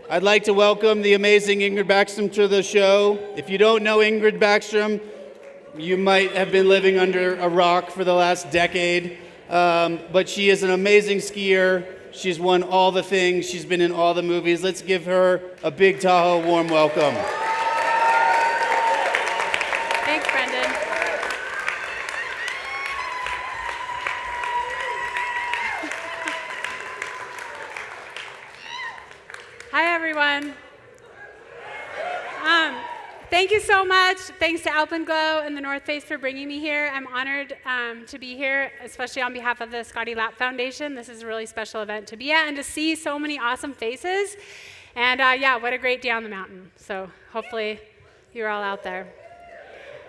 I'd like to welcome the amazing Ingrid Backstrom to the show. If you don't know Ingrid Backstrom, you might have been living under a rock for the last decade. But she is an amazing skier. She's won all the things. She's been in all the movies. Let's give her a big Tahoe warm welcome. Thanks, Brendan. Hi, everyone. Thank you so much. Thanks to Alpenglow and the North Face for bringing me here. I'm honored to be here, especially on behalf of the Scotty Lapp Foundation. This is a really special event to be at and to see so many awesome faces. And yeah, what a great day on the mountain. So hopefully you're all out there.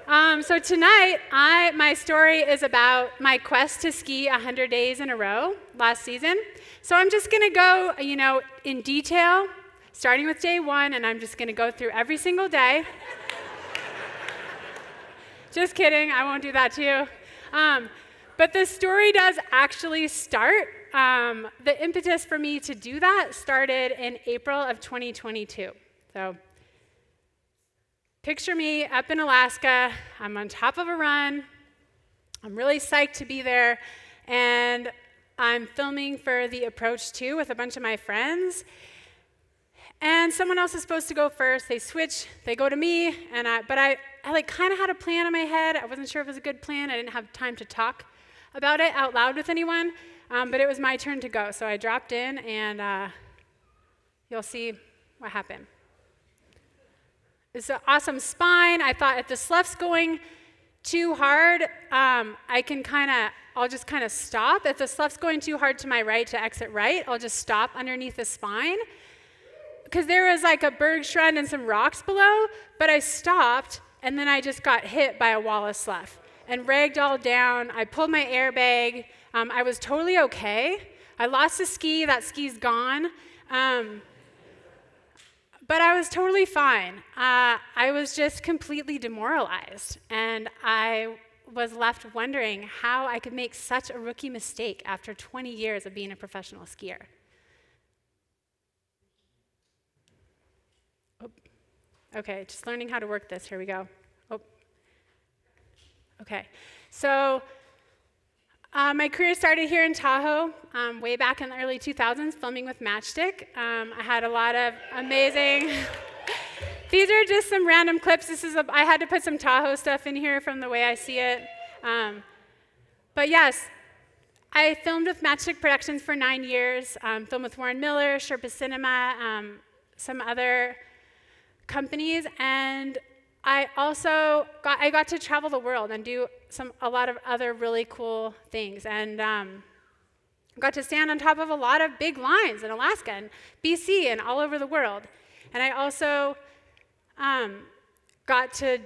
So tonight, my story is about my quest to ski 100 days in a row last season. So I'm just going to go, in detail, starting with day one, and I'm just going to go through every single day. Just kidding, I won't do that to you. But the story does actually start. The impetus for me to do that started in April of 2022. So picture me up in Alaska. I'm on top of a run. I'm really psyched to be there. And I'm filming for the Approach 2 with a bunch of my friends. And someone else is supposed to go first. They switch, they go to me, but I kind of had a plan in my head. I wasn't sure if it was a good plan. I didn't have time to talk about it out loud with anyone, but it was my turn to go. So I dropped in, and you'll see what happened. It's an awesome spine. I thought if the slough's going too hard, I'll just kind of stop. If the slough's going too hard to my right to exit right, I'll just stop underneath the spine. Because there was like a bergschrund and some rocks below, but I stopped, and then I just got hit by a wall of slough and ragdolled down. I pulled my airbag. I was totally okay. I lost a ski. That ski's gone. But I was totally fine. I was just completely demoralized, and I was left wondering how I could make such a rookie mistake after 20 years of being a professional skier. Okay, just learning how to work this. Here we go. Okay. So my career started here in Tahoe way back in the early 2000s, filming with Matchstick. I had a lot of amazing... These are just some random clips. I had to put some Tahoe stuff in here from the way I see it. But yes, I filmed with Matchstick Productions for 9 years, filmed with Warren Miller, Sherpa Cinemas, some other companies, and I also got to travel the world and do a lot of other really cool things, and got to stand on top of a lot of big lines in Alaska and BC and all over the world. And I also got to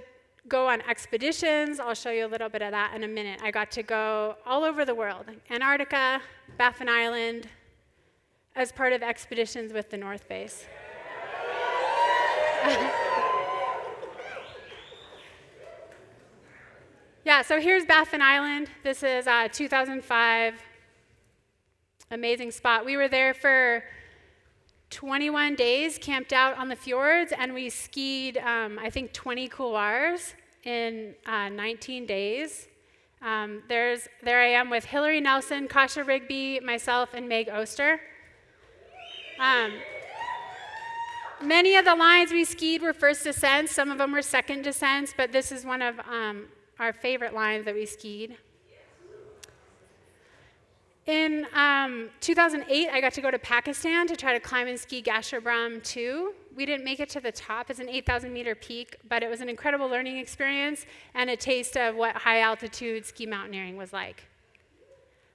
go on expeditions. I'll show you a little bit of that in a minute. I got to go all over the world, Antarctica, Baffin Island, as part of expeditions with the North Face. Yeah, so here's Baffin Island. This is 2005. Amazing spot. We were there for 21 days, camped out on the fjords, and we skied, I think, 20 couloirs in 19 days. There I am with Hillary Nelson, Kasha Rigby, myself, and Meg Oster. Many of the lines we skied were first descents. Some of them were second descents, but this is one of our favorite lines that we skied. In 2008, I got to go to Pakistan to try to climb and ski Gasherbrum 2. We didn't make it to the top. It's an 8,000-meter peak, but it was an incredible learning experience and a taste of what high-altitude ski mountaineering was like.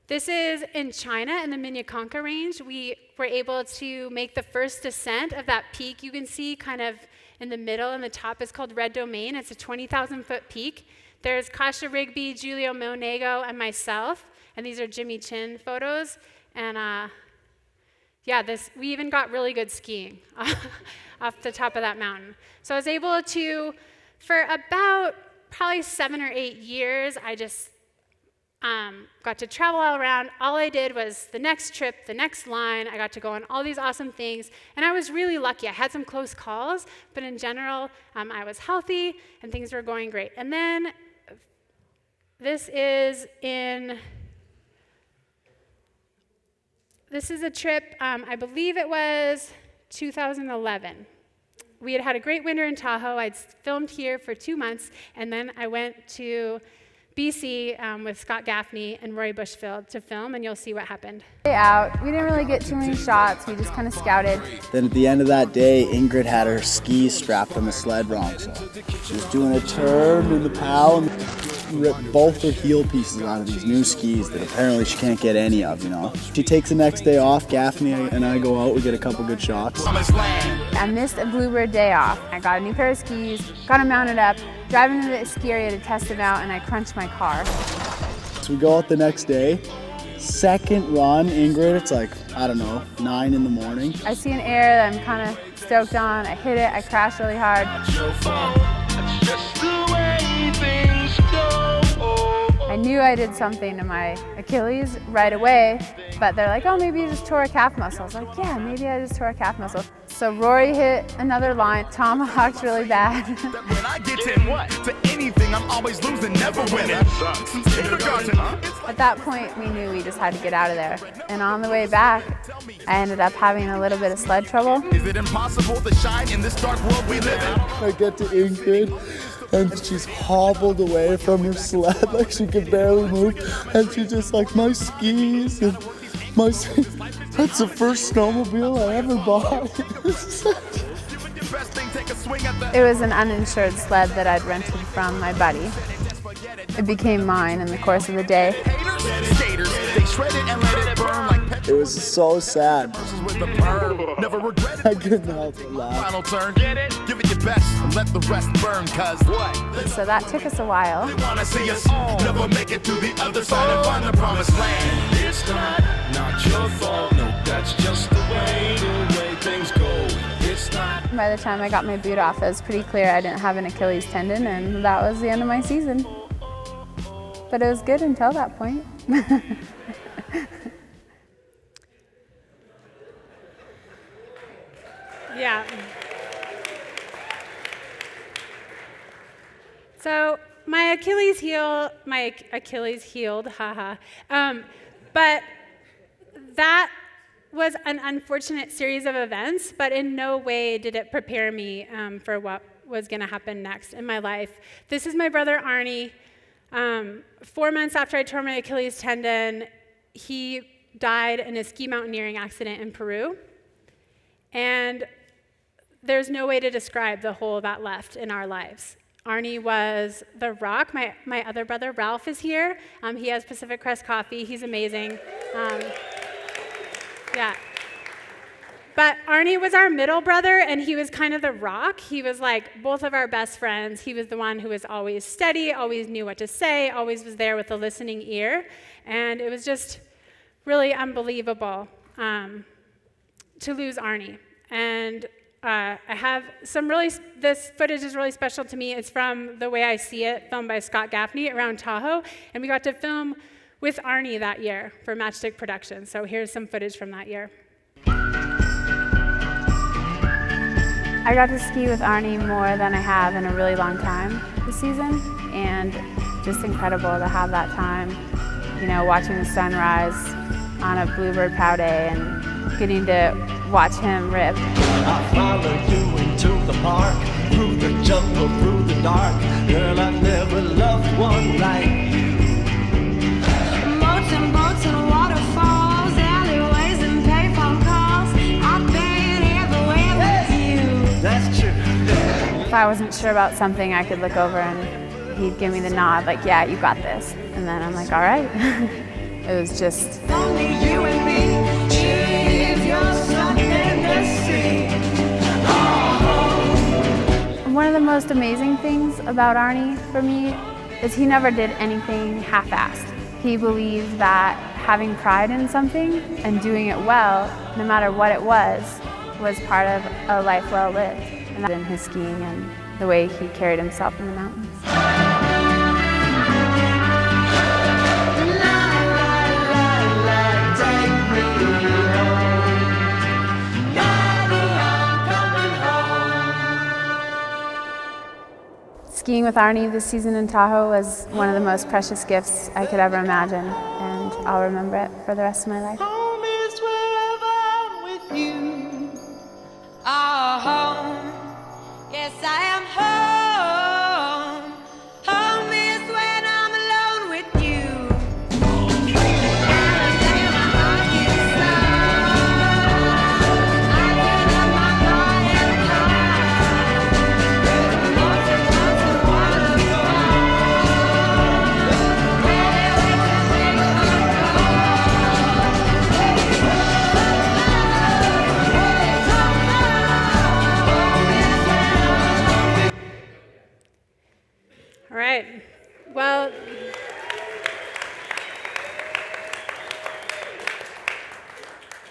This is in China, in the Minyakonka Range. We were able to make the first descent of that peak. You can see kind of in the middle, and the top is called Red Domain. It's a 20,000-foot peak. There's Kasha Rigby, Julio Monego, and myself. And these are Jimmy Chin photos. And yeah, we even got really good skiing off the top of that mountain. So I was able to, for about probably 7 or 8 years, got to travel all around. All I did was the next trip, the next line. I got to go on all these awesome things, and I was really lucky. I had some close calls, but in general, I was healthy, and things were going great. And then this is a trip, I believe it was 2011. We had a great winter in Tahoe. I'd filmed here for 2 months, and then I went to BC with Scott Gaffney and Roy Bushfield to film, and you'll see what happened. Out, we didn't really get too many shots. We just kind of scouted. Then at the end of that day, Ingrid had her skis strapped on the sled wrong, so she was doing a turn in the POW and ripped both her heel pieces out of these new skis that apparently she can't get any of, you know. She takes the next day off, Gaffney and I go out, we get a couple good shots. I missed a Bluebird day off. I got a new pair of skis, got them mounted up, driving to the ski area to test them out, and I crunched my car. So we go out the next day. Second run, Ingrid, it's like, I don't know, 9 in the morning. I see an air that I'm kind of stoked on. I hit it, I crashed really hard. I knew I did something to my Achilles right away, but they're like, oh, maybe you just tore a calf muscle. I was like, yeah, maybe I just tore a calf muscle. So Rory hit another line, tomahawked really bad. When I get to anything, I'm always losing, never winning. At that point, we knew we just had to get out of there. And on the way back, I ended up having a little bit of sled trouble. Is it impossible to shine in this dark world we live in? I get to Ingrid, and she's hobbled away from her sled like she could barely move, and she's just like, my skis and my that's the first snowmobile I ever bought. It was an uninsured sled that I'd rented from my buddy. It became mine in the course of the day. It was so sad. I couldn't help but laugh. So that took us a while. By the time I got my boot off, it was pretty clear I didn't have an Achilles tendon, and that was the end of my season. But it was good until that point. Yeah. So my Achilles healed, haha. But that was an unfortunate series of events, but in no way did it prepare me for what was going to happen next in my life. This is my brother Arie. 4 months after I tore my Achilles tendon, he died in a ski mountaineering accident in Peru. And there's no way to describe the hole that left in our lives. Arie was the rock. My other brother, Ralph, is here. He has Pacific Crest Coffee. He's amazing. Yeah. But Arie was our middle brother, and he was kind of the rock. He was like both of our best friends. He was the one who was always steady, always knew what to say, always was there with a listening ear. And it was just really unbelievable to lose Arie. And I have this footage is really special to me. It's from The Way I See It, filmed by Scott Gaffney around Tahoe. And we got to film with Arie that year for Matchstick Productions. So here's some footage from that year. I got to ski with Arie more than I have in a really long time this season, and just incredible to have that time, you know, watching the sunrise on a Bluebird POW day and getting to watch him rip. I followed you into the park, through the jungle, through the dark. Girl, I never loved one like you. Boats and boats and waterfalls, alleyways and payphone calls. I've been everywhere with you. That's true. If I wasn't sure about something, I could look over and he'd give me the nod, like, yeah, you got this. And then I'm like, all right. It was just... Only you and me, if you're something to see. One of the most amazing things about Arie for me is he never did anything half-assed. He believed that having pride in something and doing it well, no matter what it was part of a life well lived. And that in his skiing and the way he carried himself in the mountains. skiing with Arie this season in Tahoe was one of the most precious gifts I could ever imagine, and I'll remember it for the rest of my life. Home is wherever I'm with you. Home. Yes, I am home. Home is when I'm alone with you. Alabama, Arkansas. I get up my car and mountain, All right. Well,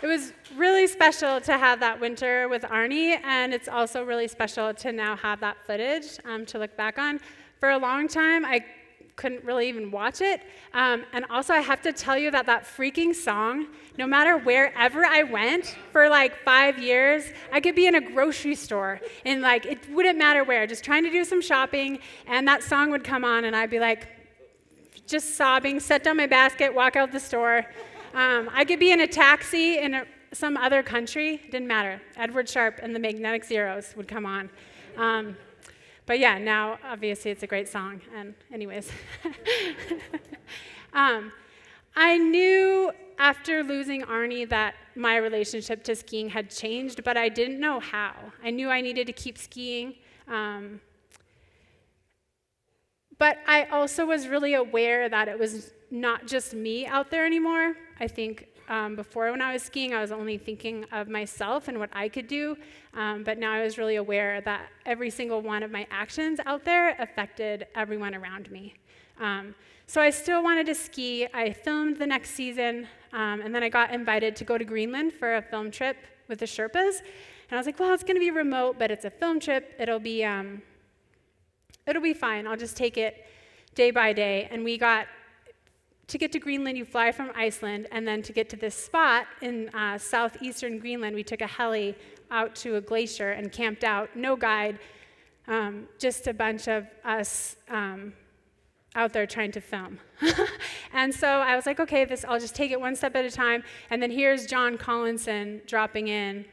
it was really special to have that winter with Arie, and it's also really special to now have that footage to look back on. For a long time, I couldn't really even watch it. And also, I have to tell you that that freaking song, no matter wherever I went for like 5 years, I could be in a grocery store and like it wouldn't matter where, just trying to do some shopping, and that song would come on, and I'd be like just sobbing, set down my basket, walk out the store. I could be in a taxi in some other country, didn't matter. Edward Sharpe and the Magnetic Zeros would come on. But yeah, now obviously it's a great song. And anyways, I knew after losing Arie that my relationship to skiing had changed, but I didn't know how. I knew I needed to keep skiing. But I also was really aware that it was not just me out there anymore. I think before when I was skiing, I was only thinking of myself and what I could do. But now I was really aware that every single one of my actions out there affected everyone around me. So I still wanted to ski. I filmed the next season, and then I got invited to go to Greenland for a film trip with the Sherpas. And I was like, well, it's going to be remote, but it's a film trip. It'll be fine. I'll just take it day by day. And we got to get to Greenland, you fly from Iceland, and then to get to this spot in southeastern Greenland, we took a heli out to a glacier and camped out, no guide, just a bunch of us out there trying to film. And so I was like, okay, I'll just take it one step at a time. And then here's John Collinson dropping in.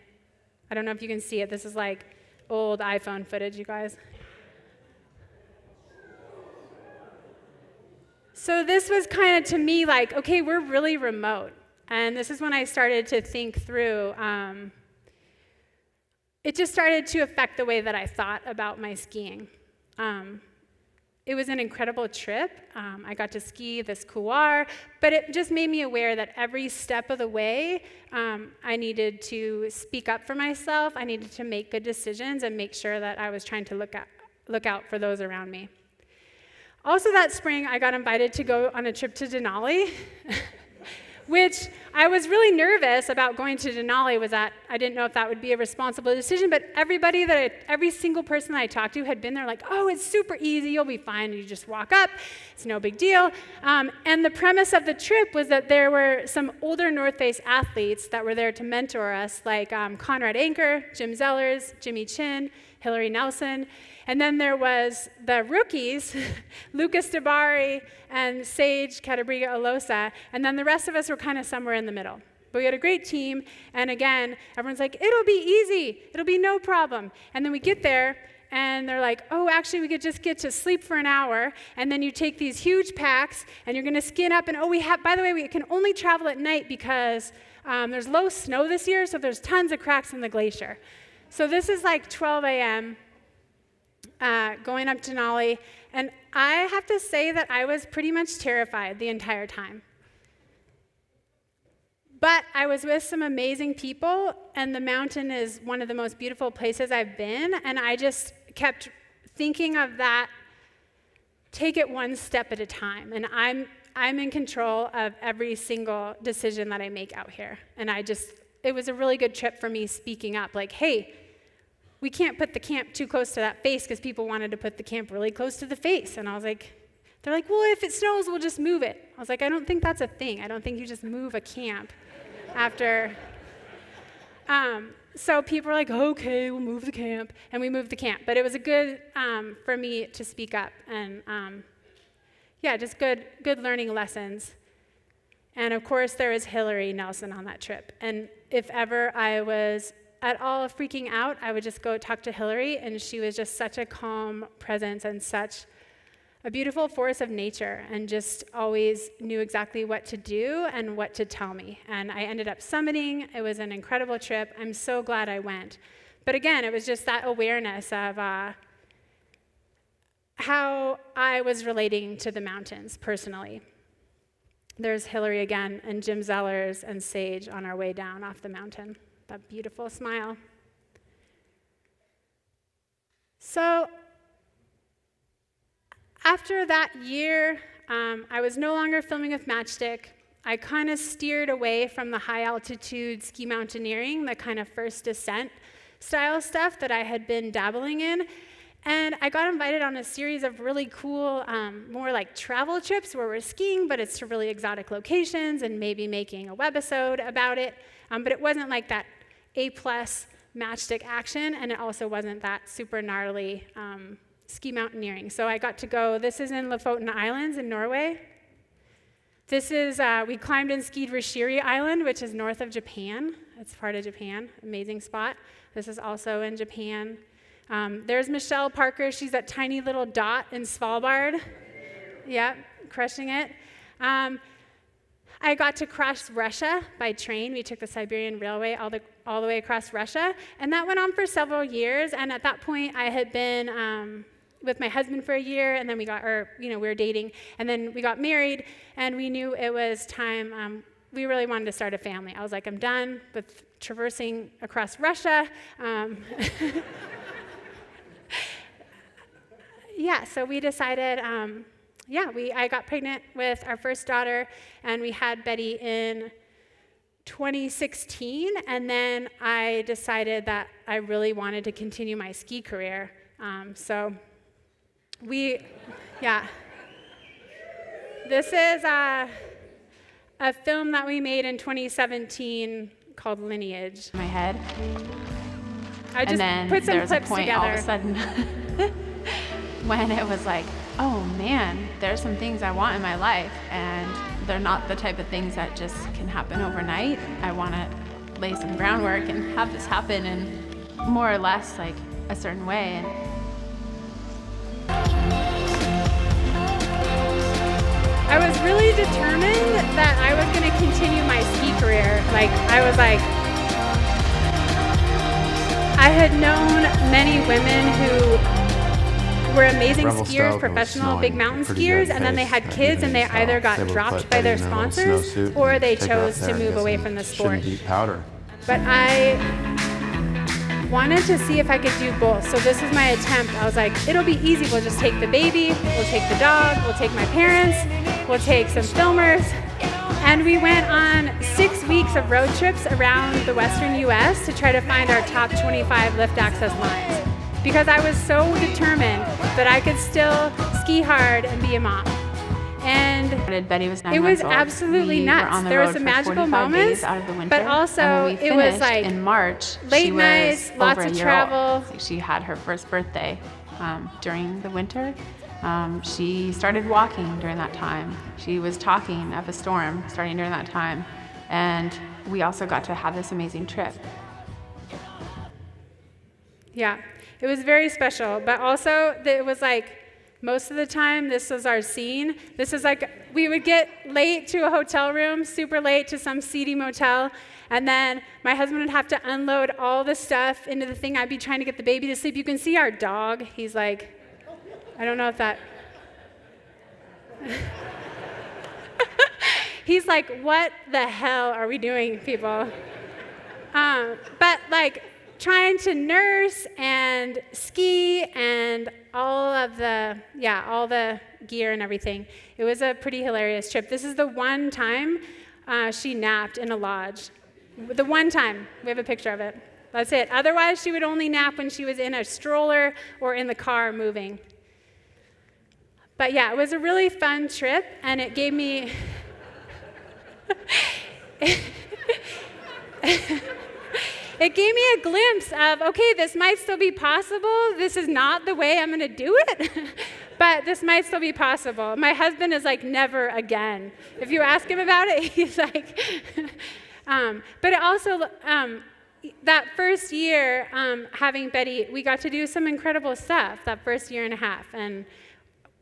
I don't know if you can see it. This is like old iPhone footage, you guys. So this was kind of to me like, okay, we're really remote. And this is when I started to think through, it just started to affect the way that I thought about my skiing. It was an incredible trip. I got to ski this couloir, but it just made me aware that every step of the way, I needed to speak up for myself. I needed to make good decisions and make sure that I was trying to look out for those around me. Also that spring, I got invited to go on a trip to Denali, which I was really nervous about going to Denali. I didn't know if that would be a responsible decision, but every single person that I talked to had been there like, oh, it's super easy, you'll be fine, you just walk up, it's no big deal. And the premise of the trip was that there were some older North Face athletes that were there to mentor us, like Conrad Anker, Jim Zellers, Jimmy Chin, Hillary Nelson. And then there was the rookies, Lucas DeBari and Sage Catabriga-Alosa, and then the rest of us were kind of somewhere in the middle. But we had a great team, and again, everyone's like, it'll be easy, it'll be no problem. And then we get there, and they're like, oh, actually, we could just get to sleep for an hour, and then you take these huge packs, and you're gonna skin up, and by the way, we can only travel at night because there's low snow this year, so there's tons of cracks in the glacier. So this is like 12 a.m., going up Denali, and I have to say that I was pretty much terrified the entire time. But I was with some amazing people, and the mountain is one of the most beautiful places I've been, and I just kept thinking of that, take it one step at a time, and I'm in control of every single decision that I make out here. And it was a really good trip for me speaking up, like, hey, we can't put the camp too close to that face because people wanted to put the camp really close to the face. And I was like, they're like, well, if it snows, we'll just move it. I was like, I don't think that's a thing. I don't think you just move a camp after. So people were like, okay, we'll move the camp. And we moved the camp. But it was a good, for me to speak up. And just good learning lessons. And of course, there was Hillary Nelson on that trip. And if ever I was at all freaking out, I would just go talk to Hillary. And she was just such a calm presence and such a beautiful force of nature, and just always knew exactly what to do and what to tell me. And I ended up summiting. It was an incredible trip. I'm so glad I went. But again, it was just that awareness of how I was relating to the mountains personally. There's Hillary again, and Jim Zellers and Sage on our way down off the mountain. That beautiful smile. So, after that year, I was no longer filming with Matchstick. I kind of steered away from the high altitude ski mountaineering, the kind of first descent style stuff that I had been dabbling in. And I got invited on a series of really cool, more like travel trips where we're skiing, but it's to really exotic locations and maybe making a webisode about it. But it wasn't like that A+ Matchstick action, and it also wasn't that super gnarly ski mountaineering. So I got to go, this is in Lofoten Islands in Norway. This is, we climbed and skied Rishiri Island, which is north of Japan. It's part of Japan, amazing spot. This is also in Japan. There's Michelle Parker, she's that tiny little dot in Svalbard. Yeah, crushing it. I got to cross Russia by train. We took the Siberian Railway all the way across Russia, and that went on for several years. And at that point, I had been with my husband for a year, and then we were dating, and then we got married, and we knew it was time. We really wanted to start a family. I was like, I'm done with traversing across Russia. So we decided. I got pregnant with our first daughter, and we had Betty in 2016, and then I decided that I really wanted to continue my ski career. This is a film that we made in 2017 called Lineage. My head. I just put some clips together. All of a sudden, when it was like, oh man, there's some things I want in my life, and they're not the type of things that just can happen overnight. I want to lay some groundwork and have this happen in more or less like a certain way. I was really determined that I was going to continue my ski career. I had known many women who were amazing skiers, professional big mountain skiers, and then they had kids and they either got dropped by their sponsors or they chose to move away from the sport. But I wanted to see if I could do both. So this is my attempt. I was like, it'll be easy. We'll just take the baby, we'll take the dog, we'll take my parents, we'll take some filmers. And we went on 6 weeks of road trips around the western US to try to find our top 25 lift access lines. Because I was so determined that I could still ski hard and be a mom. And Betty was 9 it was months old. absolutely We nuts. were on the there were road some for magical 45 moments, days out of the winter, but also and when we it was finished like in March, late she was nights, lots over of a year travel. old. She had her first birthday during the winter. She started walking during that time. She was talking of a storm starting during that time. And we also got to have this amazing trip. Yeah, it was very special, but also it was like most of the time this was our scene. This is like we would get late to a hotel room, super late to some seedy motel, and then my husband would have to unload all the stuff into the thing. I'd be trying to get the baby to sleep. You can see our dog. He's like, I don't know if that... He's like, what the hell are we doing, people? But like trying to nurse and ski and all the gear and everything. It was a pretty hilarious trip. This is the one time she napped in a lodge. The one time. We have a picture of it. That's it. Otherwise, she would only nap when she was in a stroller or in the car moving. But yeah, it was a really fun trip, and it gave me... it gave me a glimpse of, okay, this might still be possible. This is not the way I'm going to do it, but this might still be possible. My husband is like, never again. If you ask him about it, he's like, but it also, that first year, having Betty, we got to do some incredible stuff that first year and a half, and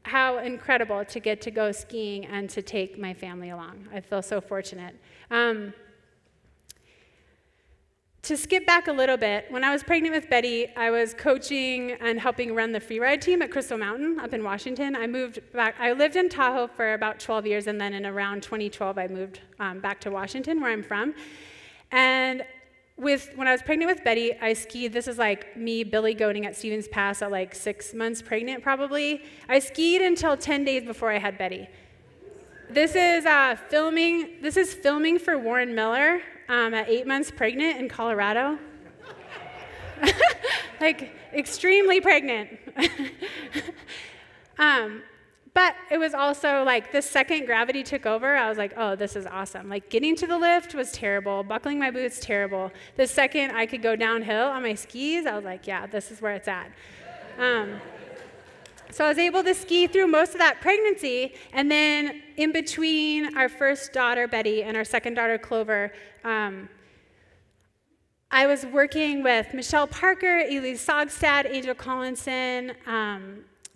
how incredible to get to go skiing and to take my family along. I feel so fortunate. To skip back a little bit, when I was pregnant with Betty, I was coaching and helping run the freeride team at Crystal Mountain up in Washington. I moved back. I lived in Tahoe for about 12 years, and then in around 2012, I moved back to Washington, where I'm from. And when I was pregnant with Betty, I skied. This is like me billy goating at Stevens Pass at like 6 months pregnant, probably. I skied until 10 days before I had Betty. This is filming for Warren Miller at 8 months pregnant in Colorado. Like, extremely pregnant. But it was also like the second gravity took over, I was like, oh, this is awesome. Like, getting to the lift was terrible. Buckling my boots, terrible. The second I could go downhill on my skis, I was like, yeah, this is where it's at. So I was able to ski through most of that pregnancy, and then in between our first daughter, Betty, and our second daughter, Clover, I was working with Michelle Parker, Elise Sogstad, Angel Collinson,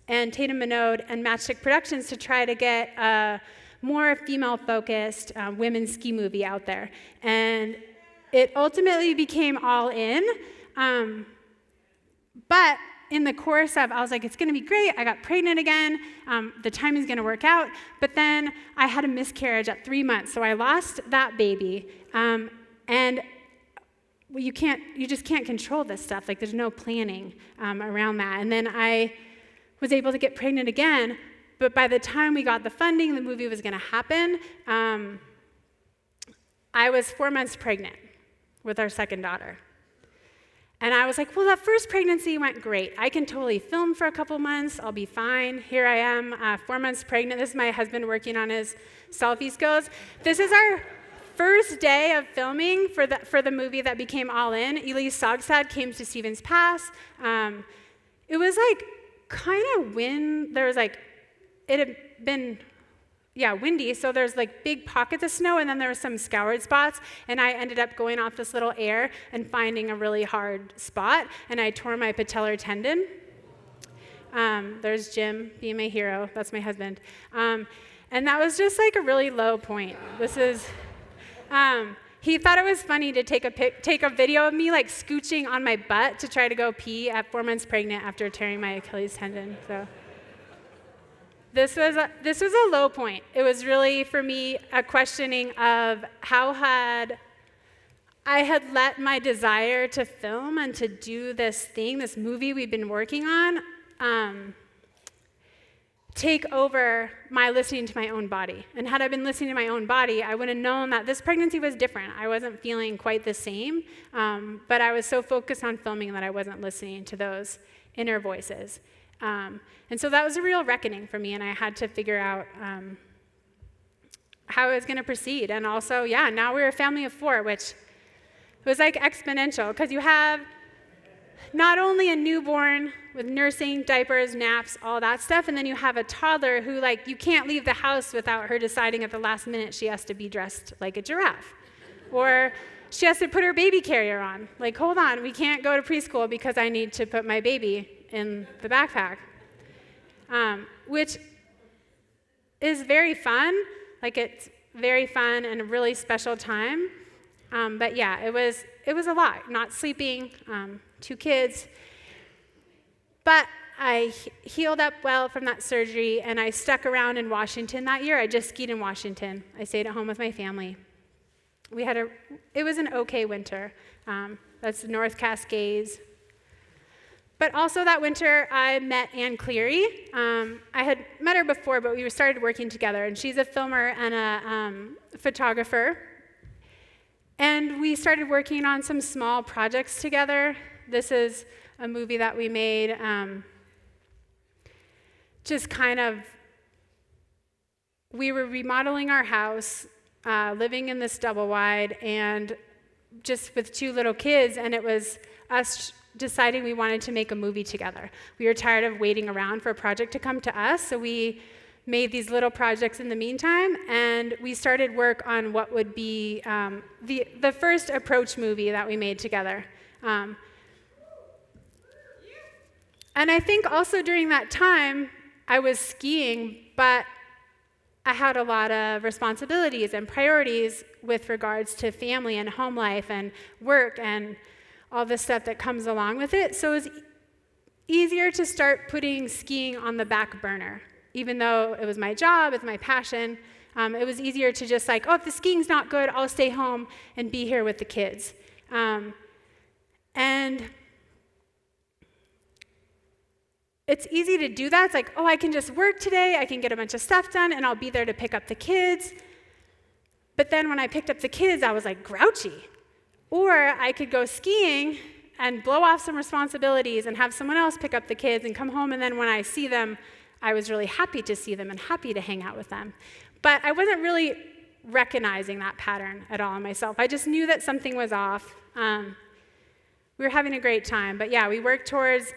and Tatum Minode, and Matchstick Productions to try to get a more female-focused women's ski movie out there. And it ultimately became All In, but in the course of, I was like, it's going to be great. I got pregnant again. The timing's going to work out. But then I had a miscarriage at 3 months, so I lost that baby. And you just can't control this stuff. Like, there's no planning around that. And then I was able to get pregnant again. But by the time we got the funding, the movie was going to happen. I was 4 months pregnant with our second daughter. And I was like, well, that first pregnancy went great. I can totally film for a couple months. I'll be fine. Here I am, 4 months pregnant. This is my husband working on his selfie skills. This is our first day of filming for the movie that became All In. Elise Sogstad came to Stevens Pass. It was like kind of wind. There was like, it had been, windy, so there's like big pockets of snow, and then there were some scoured spots, and I ended up going off this little air and finding a really hard spot, and I tore my patellar tendon. There's Jim being my hero. That's my husband. And that was just like a really low point. This is, he thought it was funny to take a video of me like scooching on my butt to try to go pee at 4 months pregnant after tearing my Achilles tendon. So this was a low point. It was really, for me, a questioning of how I had let my desire to film and to do this movie we've been working on, take over my listening to my own body. And had I been listening to my own body, I would have known that this pregnancy was different. I wasn't feeling quite the same, but I was so focused on filming that I wasn't listening to those inner voices. And so that was a real reckoning for me, and I had to figure out how I was going to proceed. And also, now we're a family of 4, which was like exponential, because you have not only a newborn with nursing, diapers, naps, all that stuff, and then you have a toddler who, like, you can't leave the house without her deciding at the last minute she has to be dressed like a giraffe. Or she has to put her baby carrier on. Like, hold on, we can't go to preschool because I need to put my baby in the backpack, which is very fun. Like, it's very fun and a really special time. But yeah, it was a lot. Not sleeping, 2 kids. But I healed up well from that surgery, and I stuck around in Washington that year. I just skied in Washington. I stayed at home with my family. It was an okay winter. That's the North Cascades. But also that winter, I met Ann Cleary. I had met her before, but we started working together, and she's a filmer and a photographer. And we started working on some small projects together. This is a movie that we made, just kind of, we were remodeling our house, living in this double wide, and just with 2 little kids, and it was us deciding we wanted to make a movie together. We were tired of waiting around for a project to come to us, so we made these little projects in the meantime, and we started work on what would be the first approach movie that we made together. And I think also during that time, I was skiing, but I had a lot of responsibilities and priorities with regards to family and home life and work and all the stuff that comes along with it. So it was easier to start putting skiing on the back burner. Even though it was my job, it's my passion, it was easier to just like, oh, if the skiing's not good, I'll stay home and be here with the kids. And it's easy to do that. It's like, oh, I can just work today, I can get a bunch of stuff done, and I'll be there to pick up the kids. But then when I picked up the kids, I was like grouchy. Or I could go skiing and blow off some responsibilities and have someone else pick up the kids and come home, and then when I see them, I was really happy to see them and happy to hang out with them. But I wasn't really recognizing that pattern at all in myself. I just knew that something was off. We were having a great time. But yeah, we worked towards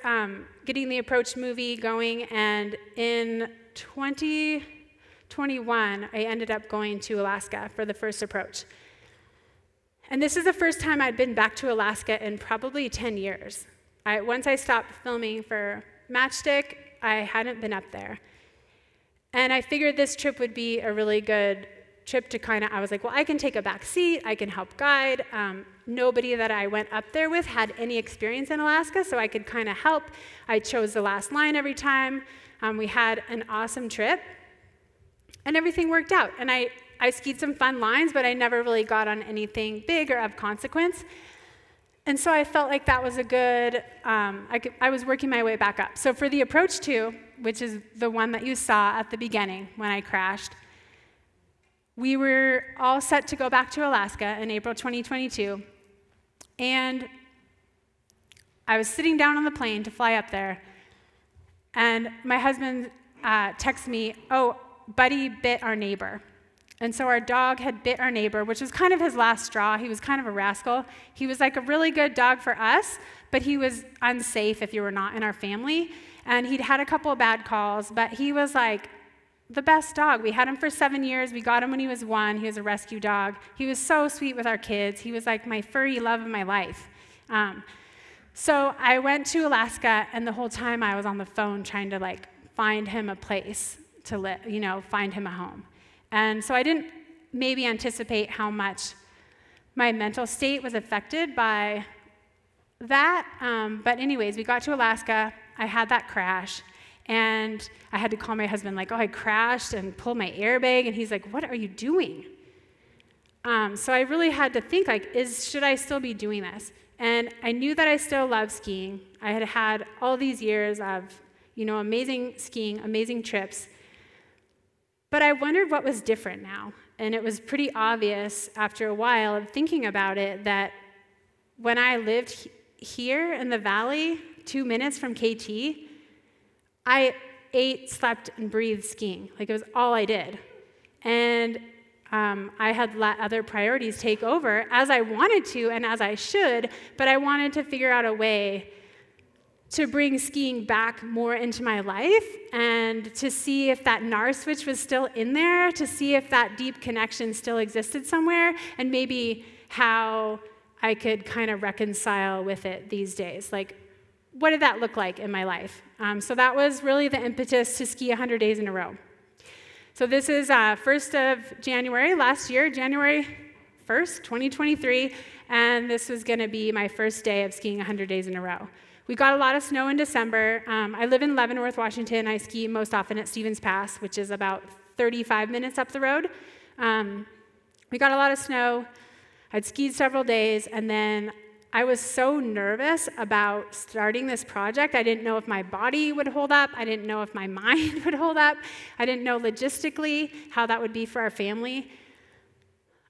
getting the approach movie going, and in 2021, I ended up going to Alaska for the first approach. And this is the first time I'd been back to Alaska in probably 10 years. Once I stopped filming for Matchstick, I hadn't been up there. And I figured this trip would be a really good trip to I was like, well, I can take a back seat, I can help guide. Nobody that I went up there with had any experience in Alaska, so I could kind of help. I chose the last line every time. We had an awesome trip, and everything worked out. And I skied some fun lines, but I never really got on anything big or of consequence. And so I felt like that was a good, I was working my way back up. So for the approach 2, which is the one that you saw at the beginning when I crashed, we were all set to go back to Alaska in April 2022. And I was sitting down on the plane to fly up there, and my husband texts me, oh, Buddy bit our neighbor. And so our dog had bit our neighbor, which was kind of his last straw. He was kind of a rascal. He was like a really good dog for us, but he was unsafe if you were not in our family. And he'd had a couple of bad calls, but he was like the best dog. We had him for 7 years. We got him when he was 1. He was a rescue dog. He was so sweet with our kids. He was like my furry love of my life. So I went to Alaska, and the whole time I was on the phone trying to like find him a place to live, find him a home. And so I didn't maybe anticipate how much my mental state was affected by that. But anyways, we got to Alaska. I had that crash. And I had to call my husband like, oh, I crashed and pulled my airbag. And he's like, what are you doing? So I really had to think like, should I still be doing this? And I knew that I still loved skiing. I had had all these years of, amazing skiing, amazing trips. But I wondered what was different now. And it was pretty obvious after a while of thinking about it that when I lived here in the valley, 2 minutes from KT, I ate, slept, and breathed skiing. Like it was all I did. And I had let other priorities take over as I wanted to and as I should, but I wanted to figure out a way to bring skiing back more into my life and to see if that NAR switch was still in there, to see if that deep connection still existed somewhere, and maybe how I could kind of reconcile with it these days. Like, what did that look like in my life? So that was really the impetus to ski 100 days in a row. So this is 1st of January, last year, January 1st, 2023, and this was gonna be my first day of skiing 100 days in a row. We got a lot of snow in December. I live in Leavenworth, Washington. I ski most often at Stevens Pass, which is about 35 minutes up the road. We got a lot of snow. I'd skied several days, and then I was so nervous about starting this project. I didn't know if my body would hold up. I didn't know if my mind would hold up. I didn't know logistically how that would be for our family.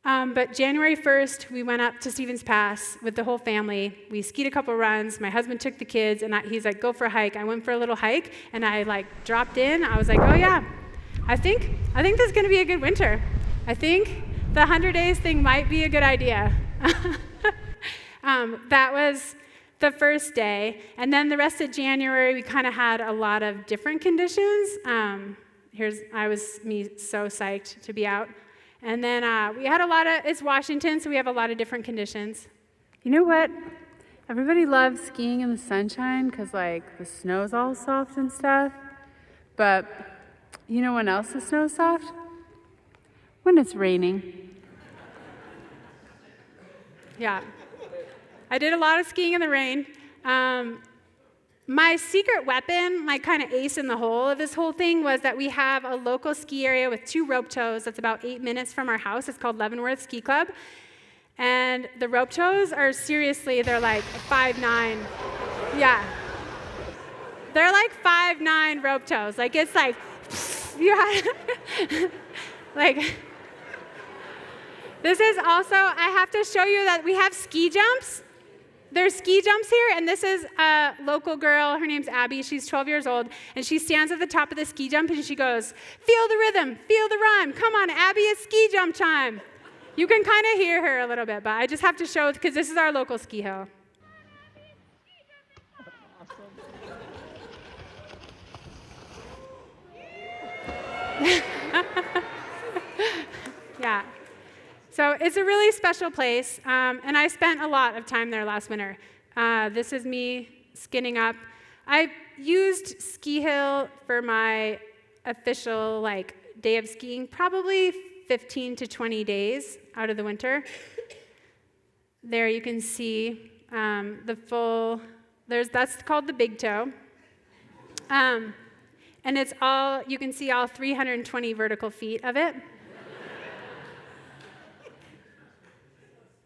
But January 1st, we went up to Stevens Pass with the whole family. We skied a couple runs. My husband took the kids, and he's like, go for a hike. I went for a little hike, and I dropped in. I was like, oh yeah, I think this is gonna be a good winter. I think the 100 days thing might be a good idea. That was the first day. And then the rest of January, we kind of had a lot of different conditions. I was so psyched to be out. And then we had it's Washington, so we have a lot of different conditions. You know what? Everybody loves skiing in the sunshine because, like, the snow's all soft and stuff. But you know when else the snow's soft? When it's raining. Yeah. I did a lot of skiing in the rain. My secret weapon, my kind of ace in the hole of this whole thing, was that we have a local ski area with 2 rope tows that's about 8 minutes from our house. It's called Leavenworth Ski Club. And the rope tows are seriously, they're like 5'9". Yeah. They're like 5'9" rope tows. Like, it's like, yeah. Like, this is also, I have to show you that we have ski jumps. There's ski jumps here, and this is a local girl. Her name's Abby. She's 12 years old, and she stands at the top of the ski jump, and she goes, feel the rhythm, feel the rhyme. Come on, Abby, it's ski jump time. You can kind of hear her a little bit, but I just have to show, because this is our local ski hill. Yeah. So it's a really special place, and I spent a lot of time there last winter. This is me skinning up. I used Ski Hill for my official day of skiing, probably 15 to 20 days out of the winter. There you can see that's called the big toe. And it's you can see all 320 vertical feet of it.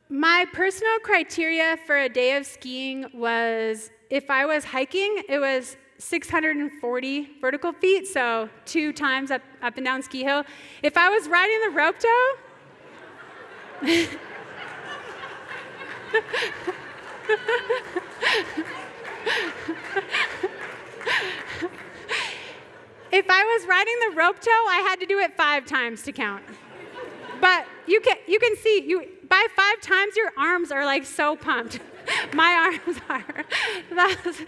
My personal criteria for a day of skiing was, if I was hiking, it was 640 vertical feet, so 2 times up and down Ski Hill. If I was riding the rope tow, if I was riding the rope tow, I had to do it 5 times to count. But you can see, by 5 times, your arms are like so pumped. My arms are. That's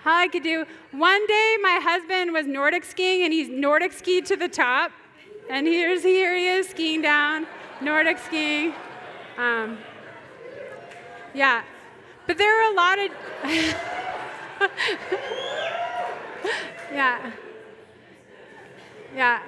all I could do. One day, my husband was Nordic skiing, and he's Nordic skied to the top. And here he is skiing down, Nordic skiing. Yeah. But there were a lot of... Yeah. Yeah.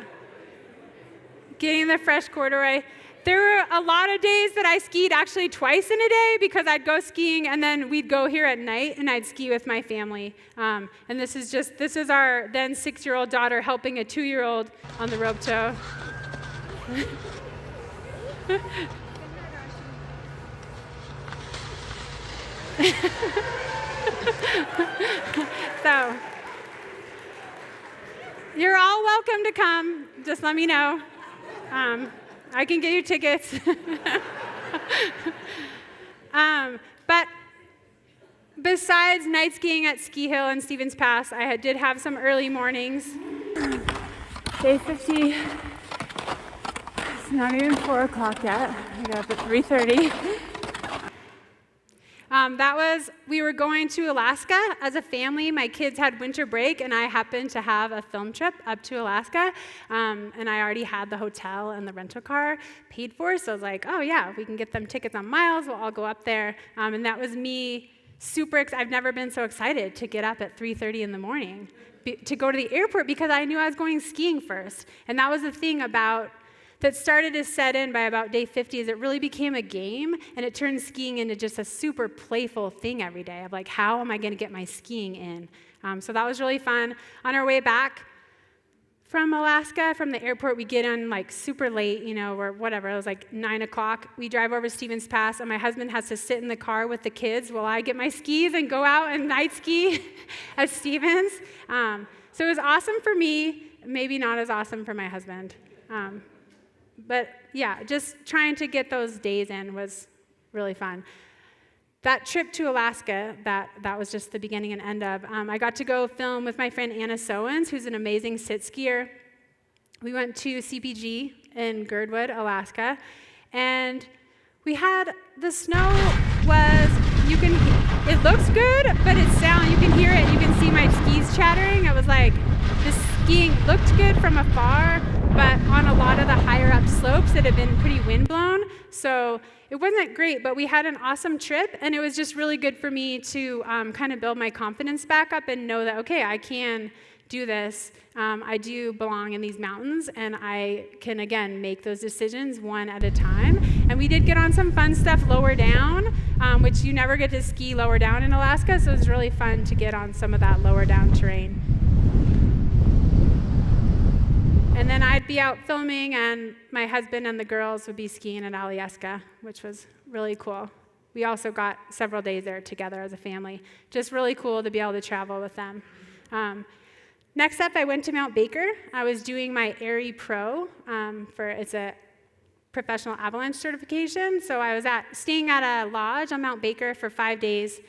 Getting the fresh corduroy. There were a lot of days that I skied actually twice in a day, because I'd go skiing and then we'd go here at night and I'd ski with my family. And this is our then 6-year-old daughter helping a 2-year-old on the rope tow. So, you're all welcome to come. Just let me know. I can get you tickets. But besides night skiing at Ski Hill and Stevens Pass, I did have some early mornings. Day 50. It's not even 4 o'clock yet. I got up at 3:30. We were going to Alaska as a family. My kids had winter break, and I happened to have a film trip up to Alaska. And I already had the hotel and the rental car paid for, so I was like, oh yeah, we can get them tickets on Miles. We'll all go up there. And that was me I've never been so excited to get up at 3:30 in the morning to go to the airport, because I knew I was going skiing first. And that was the thing that started to set in by about day 50, is it really became a game, and it turned skiing into just a super playful thing every day of how am I going to get my skiing in? So that was really fun. On our way back from Alaska, from the airport, we get on super late, or whatever. It was 9 o'clock. We drive over Stevens Pass, and my husband has to sit in the car with the kids while I get my skis and go out and night ski at Stevens. So it was awesome for me, maybe not as awesome for my husband. But yeah, just trying to get those days in was really fun. That trip to Alaska, that was just the beginning and end of. I got to go film with my friend Anna Sowens, who's an amazing sit skier. We went to CPG in Girdwood, Alaska, and the snow was it looks good, but you can hear it, you can see my skis chattering. I was like, the skiing looked good from afar, but on a lot of the higher up slopes it had been pretty windblown, so it wasn't great, but we had an awesome trip, and it was just really good for me to kind of build my confidence back up and know that, okay, I can do this. I do belong in these mountains, and I can, again, make those decisions one at a time. And we did get on some fun stuff lower down, which you never get to ski lower down in Alaska, so it was really fun to get on some of that lower down terrain. And then I'd be out filming, and my husband and the girls would be skiing at Alyeska, which was really cool. We also got several days there together as a family. Just really cool to be able to travel with them. Next up, I went to Mount Baker. I was doing my Arie Pro, it's a professional avalanche certification. So I was staying at a lodge on Mount Baker for 5 days.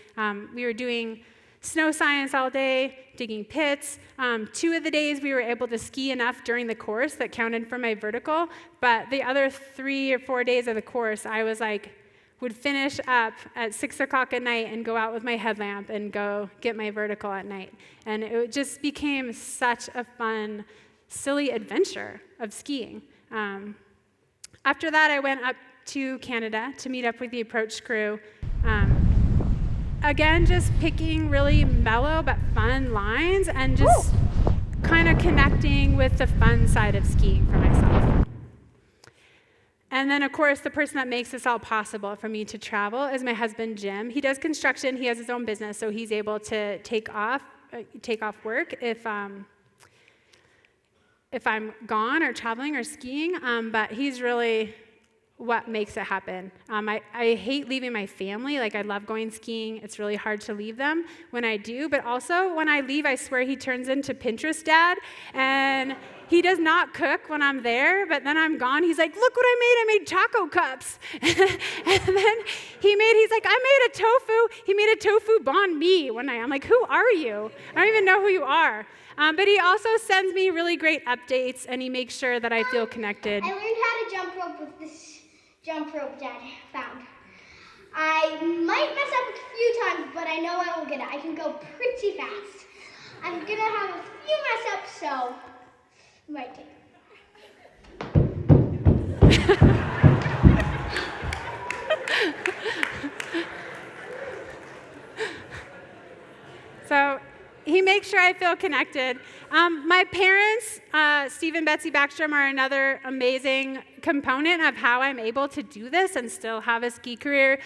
We were doing snow science all day, digging pits. 2 of the days we were able to ski enough during the course that counted for my vertical, but the other 3 or 4 days of the course, I was would finish up at 6 o'clock at night and go out with my headlamp and go get my vertical at night. And it just became such a fun, silly adventure of skiing. After that, I went up to Canada to meet up with the approach crew. Again, just picking really mellow but fun lines and just kind of connecting with the fun side of skiing for myself. And then, of course, the person that makes this all possible for me to travel is my husband, Jim. He does construction. He has his own business, so he's able to take off work if I'm gone or traveling or skiing. But he's really what makes it happen. I hate leaving my family. I love going skiing. It's really hard to leave them when I do. But also, when I leave, I swear he turns into Pinterest dad. And he does not cook when I'm there, but then I'm gone. He's like, look what I made. I made taco cups. And then he made a tofu banh mi one night. I'm like, who are you? I don't even know who you are. But he also sends me really great updates, and he makes sure that I feel connected. I learned how to jump rope with this jump rope Dad found. I might mess up a few times, but I know I will get it. I can go pretty fast. I'm gonna have a few mess ups, so it might take. So he makes sure I feel connected. My parents, Steve and Betsy Backstrom, are another amazing component of how I'm able to do this and still have a ski career.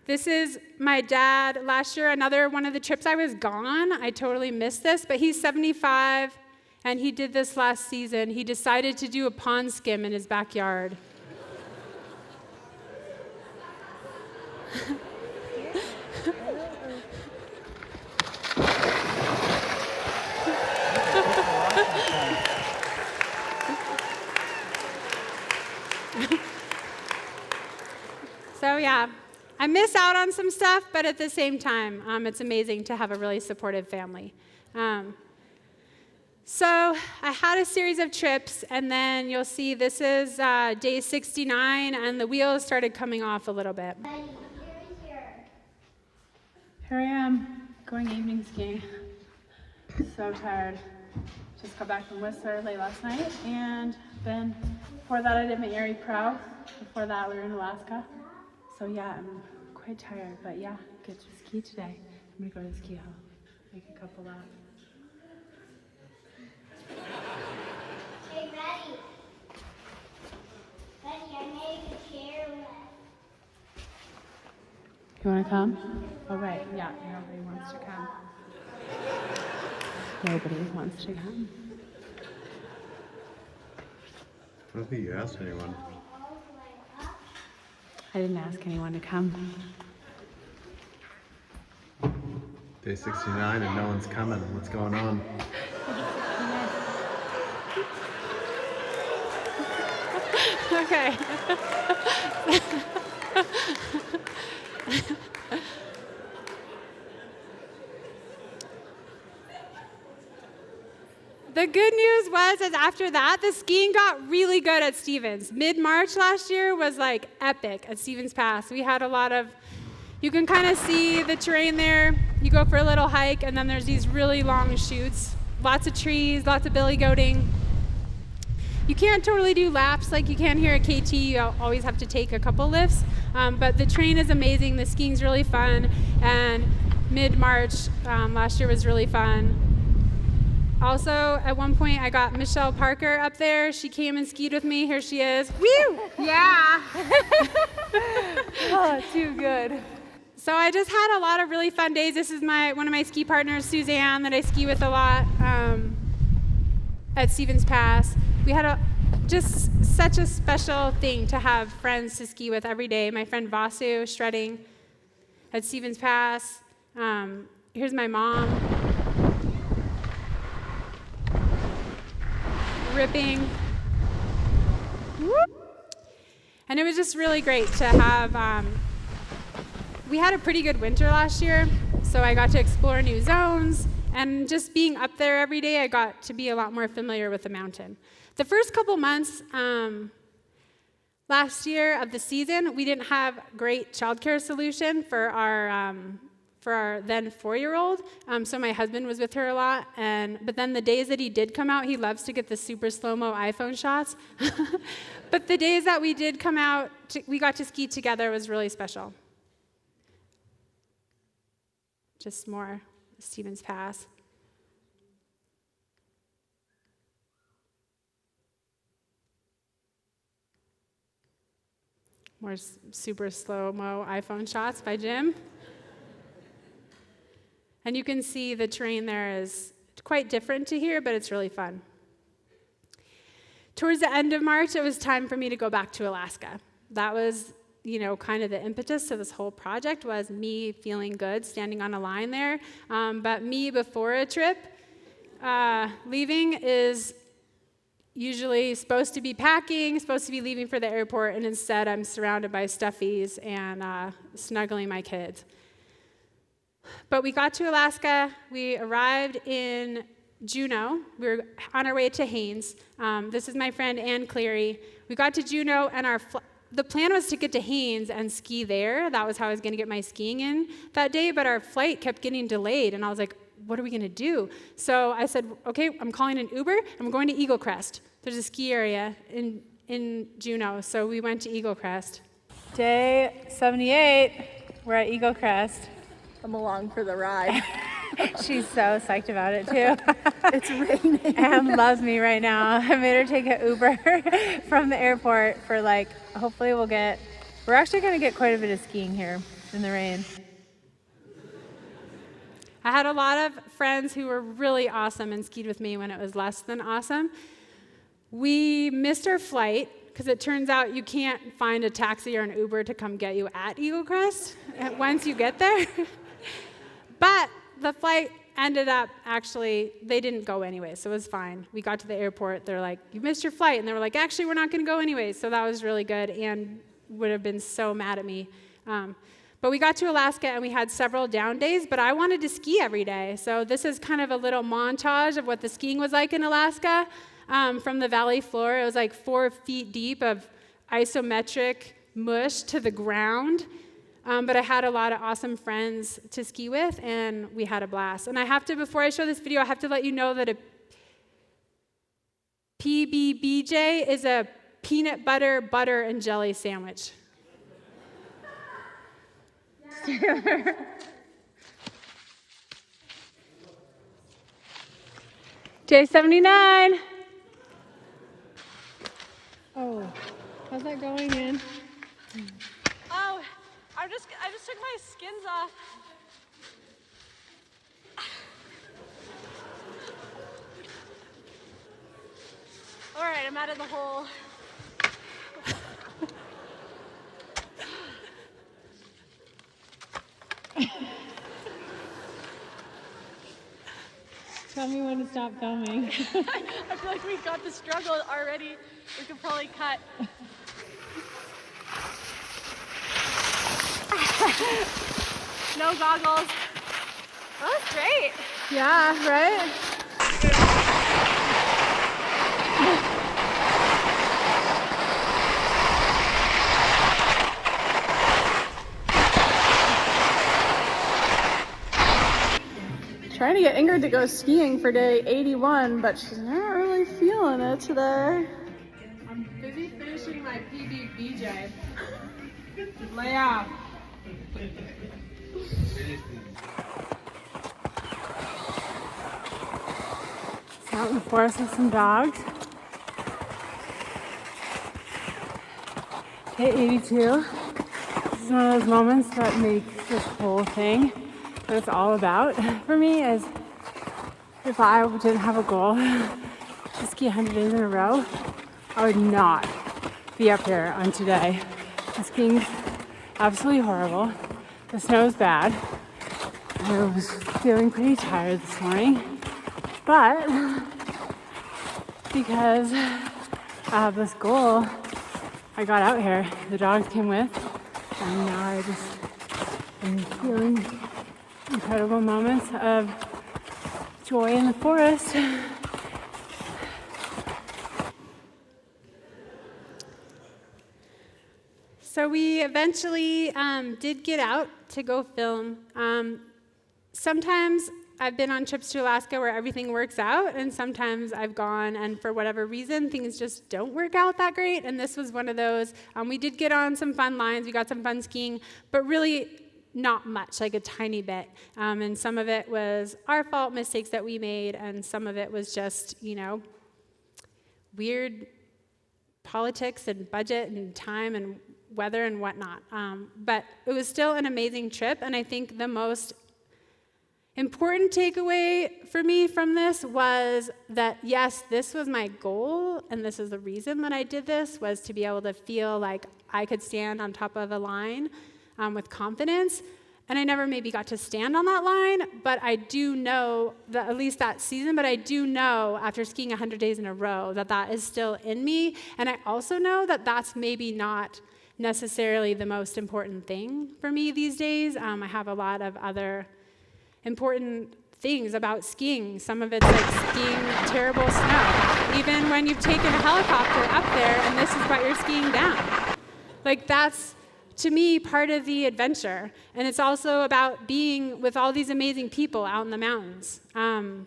This is my dad last year, another one of the trips I was gone. I totally missed this, but he's 75, and he did this last season. He decided to do a pond skim in his backyard. So yeah, I miss out on some stuff, but at the same time, it's amazing to have a really supportive family. So I had a series of trips, and then you'll see this is day 69, and the wheels started coming off a little bit. Here I am, going evening skiing. So tired. Just got back from Whistler late last night, and then before that I did my Arie Pro. Before that we were in Alaska. So yeah, I'm quite tired, but yeah, get to ski today. I'm gonna go to the ski hill, make a couple laps. Hey, Betty. Betty, I made a chair. You wanna come? Oh right, yeah, nobody wants to come. Nobody wants to come. I don't think you asked anyone. I didn't ask anyone to come. Day 69 and no one's coming. What's going on? Okay. The good news was that after that, the skiing got really good at Stevens. Mid-March last year was epic at Stevens Pass. We had a lot of, You can kind of see the terrain there. You go for a little hike, and then there's these really long chutes. Lots of trees, lots of billy goating. You can't totally do laps like you can here at KT. You always have to take a couple lifts. But the terrain is amazing. The skiing's really fun. And mid-March last year was really fun. Also, at one point, I got Michelle Parker up there. She came and skied with me. Here she is. Woo! Yeah! Oh, too good. So I just had a lot of really fun days. This is one of my ski partners, Suzanne, that I ski with a lot at Stevens Pass. We had just such a special thing to have friends to ski with every day. My friend Vasu shredding at Stevens Pass. Here's my mom. Ripping. And it was just really great to have, we had a pretty good winter last year, so I got to explore new zones, and just being up there every day, I got to be a lot more familiar with the mountain. The first couple months last year of the season, we didn't have great childcare solution for our then 4-year-old, so my husband was with her a lot, but then the days that he did come out, he loves to get the super slow-mo iPhone shots. But the days that we did come out, we got to ski together was really special. Just more Stevens Pass. More super slow-mo iPhone shots by Jim. And you can see the terrain there is quite different to here, but it's really fun. Towards the end of March, it was time for me to go back to Alaska. That was, kind of the impetus to this whole project was me feeling good, standing on a line there. But me before a trip, leaving is usually supposed to be packing, supposed to be leaving for the airport, and instead I'm surrounded by stuffies and snuggling my kids. But we got to Alaska. We arrived in Juneau. We were on our way to Haines. This is my friend Ann Cleary. We got to Juneau, and the plan was to get to Haines and ski there. That was how I was going to get my skiing in that day, but our flight kept getting delayed, and I was like, what are we going to do? So I said, okay, I'm calling an Uber, and we're going to Eagle Crest. There's a ski area in Juneau, so we went to Eagle Crest. Day 78, we're at Eagle Crest. I'm along for the ride. She's so psyched about it too. It's raining. Em loves me right now. I made her take an Uber from the airport for hopefully we're actually going to get quite a bit of skiing here in the rain. I had a lot of friends who were really awesome and skied with me when it was less than awesome. We missed our flight because it turns out you can't find a taxi or an Uber to come get you at Eagle Crest once you get there. But the flight ended up they didn't go anyway, so it was fine. We got to the airport, they're like, you missed your flight. And they were like, actually, we're not going to go anyway. So that was really good, and would have been so mad at me. But we got to Alaska, and we had several down days, but I wanted to ski every day. So this is kind of a little montage of what the skiing was like in Alaska. From the valley floor, it was 4 feet deep of isometric mush to the ground. But I had a lot of awesome friends to ski with, and we had a blast. And before I show this video, I have to let you know that a PBBJ is a peanut butter, and jelly sandwich. Day 79. Oh, how's that going in? Oh, I just took my skins off. All right, I'm out of the hole. Tell me when to stop filming. I feel like we got the struggle already. We could probably cut. No goggles. That was great. Yeah, right? trying to get Ingrid to go skiing for day 81, but she's not really feeling it today. I'm busy finishing my PB BJ. Lay off. Out in the forest with some dogs. Day 82. This is one of those moments that make this whole thing what it's all about for me. Is if I didn't have a goal to ski 100 days in a row, I would not be up here on today. The skiing's absolutely horrible. The snow's bad. I was feeling pretty tired this morning, but because I have this goal, I got out here. The dogs came with, and now I just am feeling incredible moments of joy in the forest. So we eventually did get out to go film. Sometimes I've been on trips to Alaska where everything works out, and sometimes I've gone and for whatever reason things just don't work out that great, and this was one of those. We did get on some fun lines, we got some fun skiing, but really not much, like a tiny bit. And some of it was our fault, mistakes that we made, and some of it was just, weird politics and budget and time and weather and whatnot. But it was still an amazing trip, and I think the most important takeaway for me from this was that, yes, this was my goal, and this is the reason that I did this, was to be able to feel like I could stand on top of a line with confidence. And I never maybe got to stand on that line, but I do know that, at least that season, but I do know after skiing 100 days in a row that that is still in me. And I also know that that's maybe not necessarily the most important thing for me these days. I have a lot of other important things about skiing. Some of it's like skiing terrible snow. Even when you've taken a helicopter up there and this is what you're skiing down. Like, that's, to me, part of the adventure. And it's also about being with all these amazing people out in the mountains. And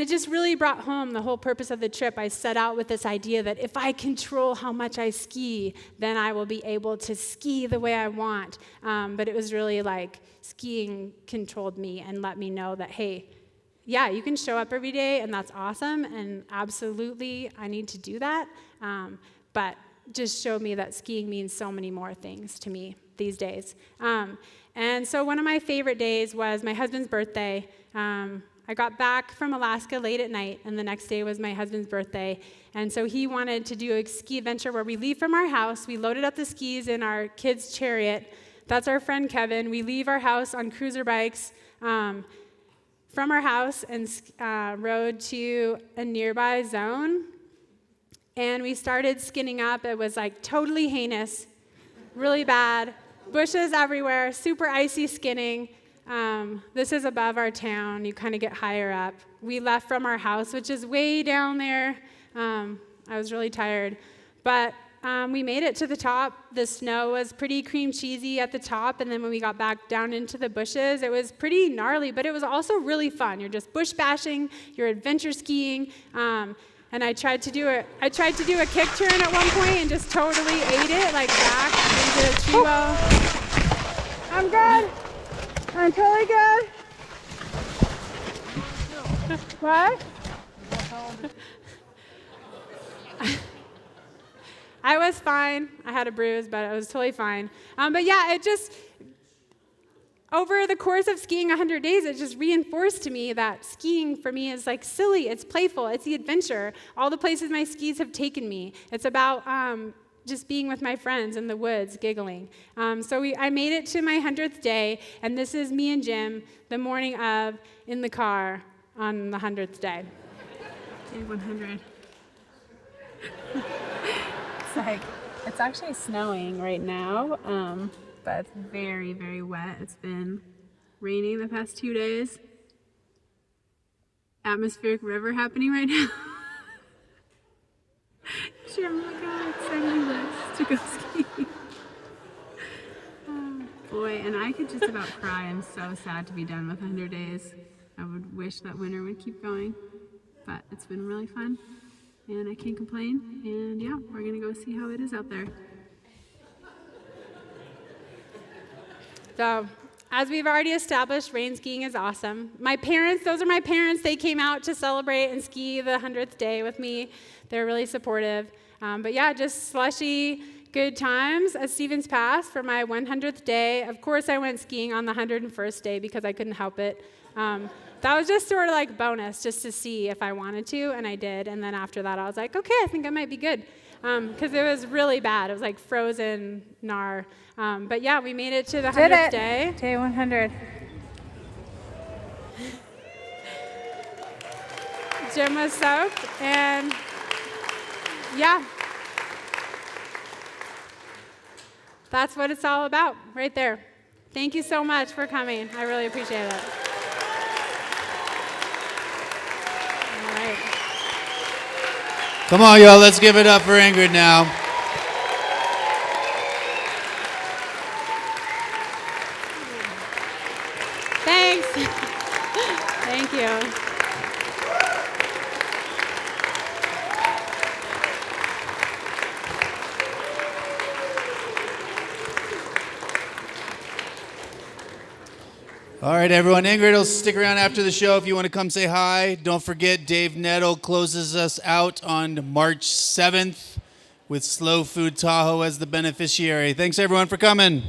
it just really brought home the whole purpose of the trip. I set out with this idea that if I control how much I ski, then I will be able to ski the way I want. But it was really like skiing controlled me and let me know that, hey, yeah, you can show up every day, and that's awesome, and absolutely I need to do that. But just showed me that skiing means so many more things to me these days. And so one of my favorite days was my husband's birthday. I got back from Alaska late at night, and the next day was my husband's birthday. And so he wanted to do a ski adventure where we leave from our house. We loaded up the skis in our kids' chariot. That's our friend Kevin. We leave our house on cruiser bikes from our house and rode to a nearby zone. And we started skinning up. It was like totally heinous, really bad. Bushes everywhere, super icy skinning. This is above our town. You kind of get higher up. We left from our house, which is way down there. I was really tired. But we made it to the top. The snow was pretty cream cheesy at the top. And then when we got back down into the bushes, it was pretty gnarly, but it was also really fun. You're just bush bashing, you're adventure skiing. And I tried to do a kick turn at one point and just totally ate it, like back into the tree well. I'm good. I'm totally good. What? I was fine. I had a bruise, but I was totally fine. But yeah, it just, over the course of skiing 100 days, it just reinforced to me that skiing for me is like silly, it's playful, it's the adventure. All the places my skis have taken me. It's about just being with my friends in the woods, giggling. I made it to my 100th day, and this is me and Jim the morning of in the car on the 100th day. Day 100. It's actually snowing right now, but it's very, very wet. It's been raining the past 2 days. Atmospheric river happening right now. Jim, look how excited he was to go skiing. boy, and I could just about cry. I'm so sad to be done with 100 days. I would wish that winter would keep going, but it's been really fun, and I can't complain, and yeah, we're gonna go see how it is out there. So, as we've already established, rain skiing is awesome. My parents, those are my parents, they came out to celebrate and ski the 100th day with me. They're really supportive. But yeah, just slushy, good times at Stevens Pass for my 100th day. Of course, I went skiing on the 101st day because I couldn't help it. That was just sort of like bonus, just to see if I wanted to, and I did. And then after that, I was like, okay, I think I might be good. Because it was really bad. It was like frozen gnar. But yeah, we made it to the 100th day. Day 100. Jim was soaked, and yeah. That's what it's all about, right there. Thank you so much for coming. I really appreciate it. All right. Come on, y'all, let's give it up for Ingrid now. Thanks. Thank you. All right, everyone. Ingrid will stick around after the show if you want to come say hi. Don't forget, Dave Nettle closes us out on March 7th with Slow Food Tahoe as the beneficiary. Thanks, everyone, for coming.